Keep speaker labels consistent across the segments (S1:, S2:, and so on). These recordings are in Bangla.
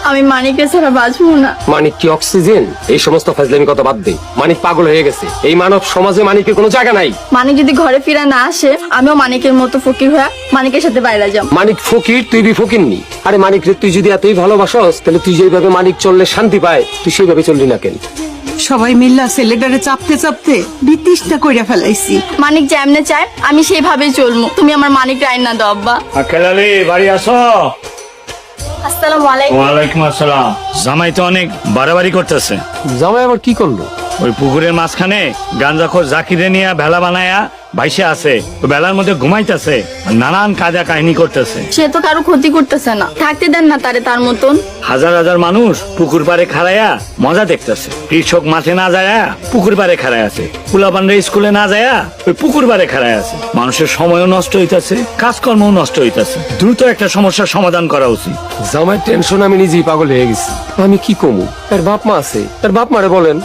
S1: আমি মানিকের ছাড়া বাঁচবো না।
S2: মানিক কি অক্সিজেন? এই সমস্ত ফাজলামি কথা বাদ দে। মানিক পাগল হয়ে গেছে। এই মানব সমাজে মানিকের কোনো জায়গা নাই।
S1: মানিক যদি ঘরে ফিরে না আসে, আমিও মানিকের মতো ফকির হয়ে মানিকের সাথে বাইরে যাব।
S2: মানিক ফকির, তুই বি ফকির নি। আরে মানিক রে, তুই যদি এতই ভালোবাসস, তাহলে তুই যেভাবে মানিক চললে শান্তি পায়, তুই সেইভাবে চললি না কেন?
S3: সবাই মিল্লা ছেলেটারে চাপতে চাপতে বিতিষ্টা কইরা ফেলাইছি।
S1: মানিক যেমনে চায় আমি সেইভাবেই চলবো। তুমি আমার মানিক রাইনা দাও আব্বা।
S4: আক্কেল আলী, বাড়ি আসো।
S1: আসসালামু আলাইকুম।
S4: ওয়ালাইকুম আসসালাম। জামাই তো অনেক বাড়াবাড়ি করতেছে।
S2: জামাই আবার কি করলো?
S4: ওই পুকুরের মাঝখানে গাঞ্জাখোর জাকিরে নিয়ে ভেলা বানায়া ভাইসে আছে। ওই ভেলার মধ্যে ঘুমাইতেছে, নানান কাজা কাহিনী করতেছে।
S1: সে তো কারো ক্ষতি করতেছে না, থাকতে দেন না তারে তার মতন।
S4: হাজার হাজার মানুষ পুকুর পাড়ে খাড়াইয়া মজা দেখতেছে। কৃষক মাঠে না যায় পুকুর পাড়ে খাড়ায় আছে, পুলাপান্ডা স্কুলে না যায় ওই পুকুর পাড়ে খাড়ায় আছে। মানুষের সময়ও নষ্ট হইতাছে, কাজকর্মও নষ্ট হইতাছে। দ্রুত একটা সমস্যার সমাধান করা উচিত।
S2: জামাই টেনশন আমি নিজেই পাগল হয়ে গেছি। আমি কি কমু? তার বাপ মা আছে, তার বাপ মারে বলেন।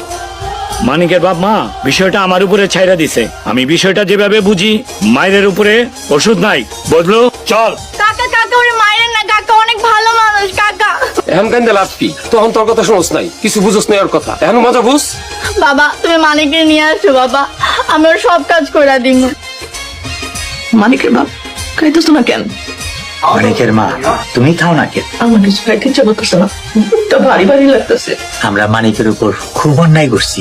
S4: মানিকের বাপ মা বিষয়টা আমার উপরে ছাইরা দিছে। আমি বিষয়টা যেভাবে বুঝি, মায়ের উপরে ওষুধ নাই, বদলো চল।
S1: কাকা কাকা ওরে মায়ের না, কাকা অনেক ভালো মানুষ। কাকা
S2: এখন কেন লাভ কি? তখন তোর কথা শুনোস নাই, কিছু বুঝোস নাই ওর কথা। এখন মজা বুঝ।
S1: বাবা তুমি মানিককে নিয়ে আসো বাবা, আমি ওর সব কাজ করে দিব।
S5: মানিকের বাপ খাইতেছ না কেন?
S6: মানিকের মা, তুমি খাও না কেন?
S5: আমার কিছু খাইতে ইচ্ছা করতেছে না, মুখটা ভারী ভারী লাগতেছে।
S6: আমরা মানিকের উপর খুব অন্যায় করছি,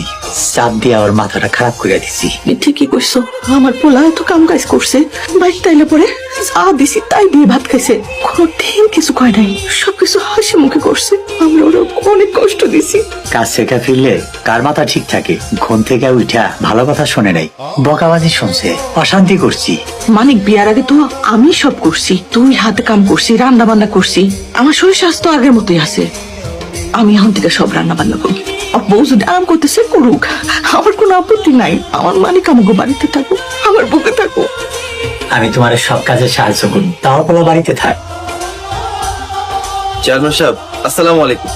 S6: চাপ দিয়ে ওর মাথাটা খারাপ করে দিছি।
S5: ঠিকই কইছো, আমার পোলা এত কাম কাজ করছে, বাইক তাইলে পরে যা দিছি তাই দিয়ে ভাত খাইছে। কোনোদিন কিছু কয় নাই, সবকিছু হাসি মুখে করছে। আমরা ওরা অনেক কষ্ট দিছি।
S6: কাজ থেকে ফিরলে কার মাথা ঠিক থাকে? ঘুম থেকে উঠা ভালো কথা শোনে নাই, বকাবাজি শুনছে, অশান্তি করছি।
S5: মানিক বিয়ার আগে তো আমি সব করছি, তুই হাতে কাম করছি, রান্না বান্না করছি। আমার শরীর স্বাস্থ্য আগের মতোই আছে। আমি এখন থেকে সব রান্না বান্না করি। আর বউ যদি আরাম করতেছে করুক, আমার কোনো আপত্তি নাই। আমার মানিক আমাকে বাড়িতে থাকুক, আমার বুকে থাকুক।
S6: আমি তোমার সব কাজে সাহায্য করব, তাও বলো বাড়িতে থাক।
S7: চেয়ারম্যান সাহেব, আসসালামু আলাইকুম।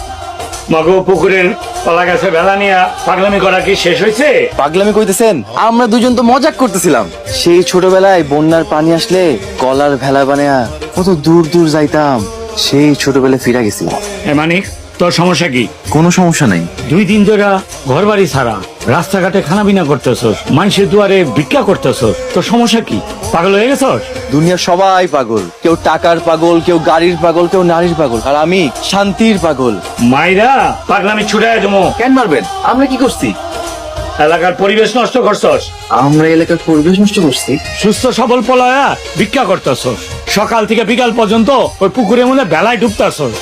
S4: মাগো, পুকুরের কলা গাছে ভেলা নিয়ে পাগলামি করা কি শেষ হয়েছে?
S7: পাগলামি কইতেছেন? আমরা দুজন তো মজাক করতেছিলাম। সেই ছোটবেলায় বন্যার পানি আসলে কলার ভেলা বানায়া কত দূর দূর যাইতাম, সেই ছোটবেলায় ফিরে গেছিলাম।
S4: এ মানিক, তোর সমস্যা কি?
S7: কোনো সমস্যা নাই।
S4: 2 দিন ধরে ঘর বাড়ি ছাড়া রাস্তাঘাটে খানা বিনা করতেছস, মানুষের দুয়ারে ভিক্ষা করতেছস। তোর সমস্যা কি? পাগল হয়ে গেছস?
S7: দুনিয়ার সবাই পাগল, কেউ টাকার পাগল, কেউ গাড়ির পাগল, কেউ নারীর পাগল, আর আমি শান্তির পাগল।
S4: মাইরা পাগলামি ছুড়ায় দেবো।
S7: কেন মারবেন? আমরা কি করছি?
S4: এলাকার পরিবেশ নষ্ট করছস।
S7: আমরা এলাকার পরিবেশ নষ্ট করছি?
S4: সুস্থ সবল পলায়া ভিক্ষা করতেছস। সকাল থেকে বিকাল পর্যন্ত ওই পুকুরের মধ্যে বেলায় ডুবতেছস।